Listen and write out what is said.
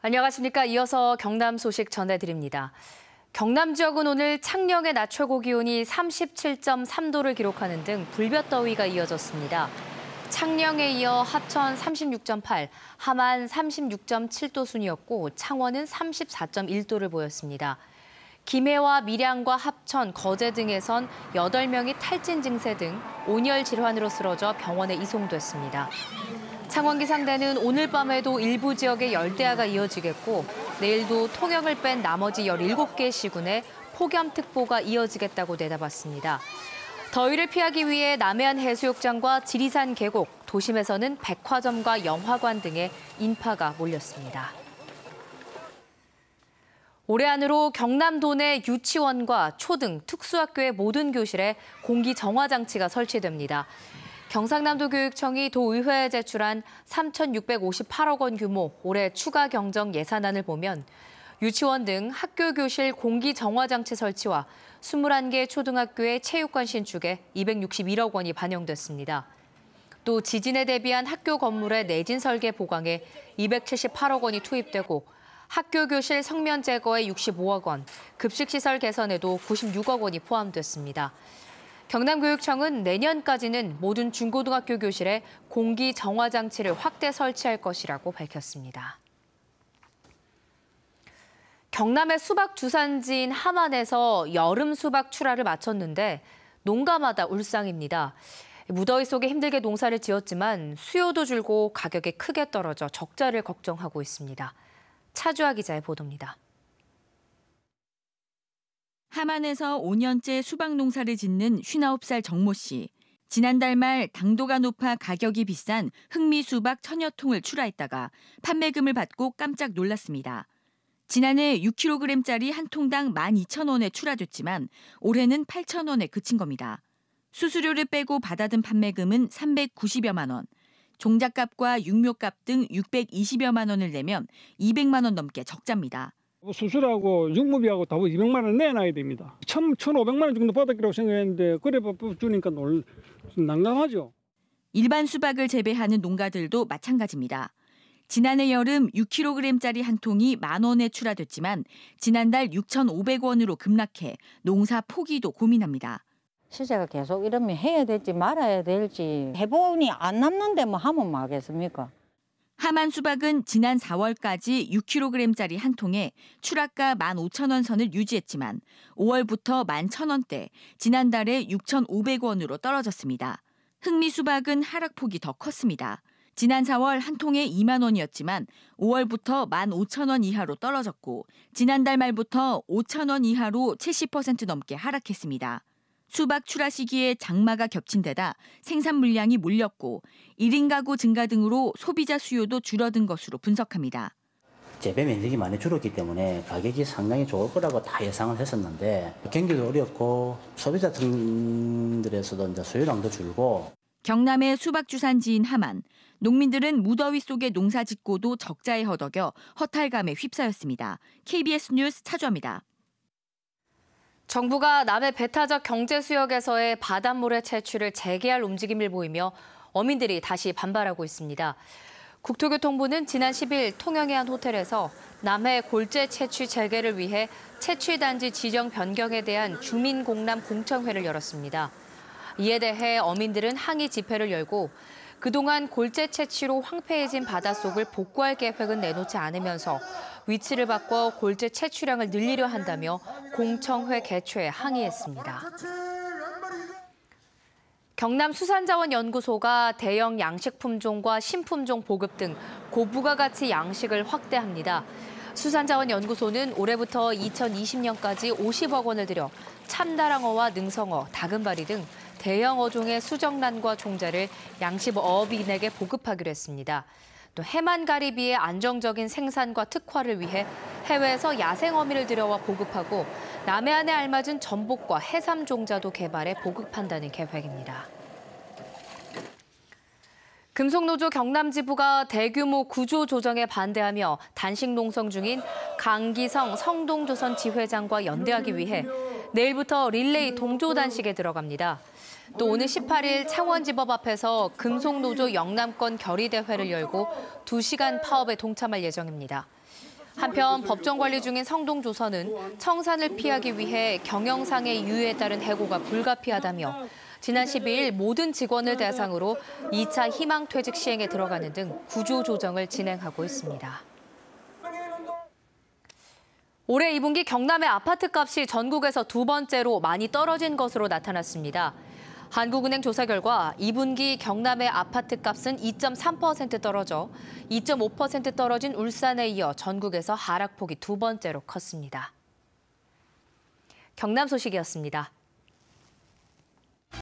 안녕하십니까. 이어서 경남 소식 전해드립니다. 경남 지역은 오늘 창녕의 낮 최고 기온이 37.3도를 기록하는 등 불볕더위가 이어졌습니다. 창녕에 이어 합천 36.8, 함안 36.7도 순이었고 창원은 34.1도를 보였습니다. 김해와 밀양과 합천, 거제 등에선 8명이 탈진 증세 등 온열 질환으로 쓰러져 병원에 이송됐습니다. 창원기상대는 오늘 밤에도 일부 지역에 열대야가 이어지겠고 내일도 통영을 뺀 나머지 17개 시군에 폭염특보가 이어지겠다고 내다봤습니다. 더위를 피하기 위해 남해안 해수욕장과 지리산 계곡, 도심에서는 백화점과 영화관 등의 인파가 몰렸습니다. 올해 안으로 경남도 내 유치원과 초등, 특수학교의 모든 교실에 공기 정화 장치가 설치됩니다. 경상남도 교육청이 도의회에 제출한 3,658억 원 규모 올해 추가 경정 예산안을 보면 유치원 등 학교 교실 공기 정화 장치 설치와 21개 초등학교의 체육관 신축에 261억 원이 반영됐습니다. 또 지진에 대비한 학교 건물의 내진 설계 보강에 278억 원이 투입되고 학교 교실 성면 제거에 65억 원, 급식시설 개선에도 96억 원이 포함됐습니다. 경남교육청은 내년까지는 모든 중고등학교 교실에 공기 정화 장치를 확대 설치할 것이라고 밝혔습니다. 경남의 수박 주산지인 함안에서 여름 수박 출하를 마쳤는데 농가마다 울상입니다. 무더위 속에 힘들게 농사를 지었지만 수요도 줄고 가격이 크게 떨어져 적자를 걱정하고 있습니다. 차주아 기자의 보도입니다. 함안에서 5년째 수박 농사를 짓는 59살 정모 씨. 지난달 말 당도가 높아 가격이 비싼 흑미 수박 1000여 통을 출하했다가 판매금을 받고 깜짝 놀랐습니다. 지난해 6kg짜리 한 통당 12,000원에 출하됐지만 올해는 8,000원에 그친 겁니다. 수수료를 빼고 받아든 판매금은 390여만 원, 종잣값과 육묘값 등 620여만 원을 내면 200만 원 넘게 적자입니다. 수술하고 육무비하고 다 200만 원 내놔야 됩니다. 1,500만 원 정도 받았기라고 생각했는데 그래 주니까 난감하죠. 일반 수박을 재배하는 농가들도 마찬가지입니다. 지난해 여름 6kg짜리 한 통이 10,000원에 출하됐지만 지난달 6,500원으로 급락해 농사 포기도 고민합니다. 시세가 계속 이러면 해야 될지 말아야 될지 해본이 안 남는데 뭐 하면 뭐 하겠습니까? 함안 수박은 지난 4월까지 6kg짜리 한 통에 출하가 15,000원 선을 유지했지만 5월부터 11,000원대, 지난달에 6,500원으로 떨어졌습니다. 흑미 수박은 하락폭이 더 컸습니다. 지난 4월 한 통에 2만 원이었지만 5월부터 15,000원 이하로 떨어졌고 지난달 말부터 5,000원 이하로 70% 넘게 하락했습니다. 수박 출하 시기에 장마가 겹친 데다 생산 물량이 몰렸고 1인 가구 증가 등으로 소비자 수요도 줄어든 것으로 분석합니다. 재배 면적이 많이 줄었기 때문에 가격이 상당히 좋을 거라고 다 예상을 했었는데 경기도 어렵고 소비자들에서도 이제 수요량도 줄고. 경남의 수박 주산지인 함안. 농민들은 무더위 속에 농사 짓고도 적자에 허덕여 허탈감에 휩싸였습니다. KBS 뉴스 차주아입니다. 정부가 남해 배타적 경제수역에서의 바닷모래 채취를 재개할 움직임을 보이며 어민들이 다시 반발하고 있습니다. 국토교통부는 지난 10일 통영의 한 호텔에서 남해 골재 채취 재개를 위해 채취단지 지정 변경에 대한 주민공람 공청회를 열었습니다. 이에 대해 어민들은 항의 집회를 열고 그동안 골재 채취로 황폐해진 바닷속을 복구할 계획은 내놓지 않으면서 위치를 바꿔 골재 채취량을 늘리려 한다며 공청회 개최에 항의했습니다. 경남수산자원연구소가 대형 양식품종과 신품종 보급 등 고부가가치 양식을 확대합니다. 수산자원연구소는 올해부터 2020년까지 50억 원을 들여 참다랑어와 능성어, 다금바리 등 대형 어종의 수정란과 종자를 양식어업인에게 보급하기로 했습니다. 또 해만가리비의 안정적인 생산과 특화를 위해 해외에서 야생어민을 들여와 보급하고 남해안에 알맞은 전복과 해삼 종자도 개발해 보급한다는 계획입니다. 금속노조 경남지부가 대규모 구조 조정에 반대하며 단식 농성 중인 강기성 성동조선 지회장과 연대하기 위해 내일부터 릴레이 동조 단식에 들어갑니다. 또 오늘 18일 창원지법 앞에서 금속노조 영남권 결의대회를 열고 2시간 파업에 동참할 예정입니다. 한편 법정 관리 중인 성동조선은 청산을 피하기 위해 경영상의 유예에 따른 해고가 불가피하다며 지난 12일 모든 직원을 대상으로 2차 희망퇴직 시행에 들어가는 등 구조조정을 진행하고 있습니다. 올해 2분기 경남의 아파트값이 전국에서 두 번째로 많이 떨어진 것으로 나타났습니다. 한국은행 조사 결과 2분기 경남의 아파트값은 2.3% 떨어져 2.5% 떨어진 울산에 이어 전국에서 하락폭이 두 번째로 컸습니다. 경남 소식이었습니다.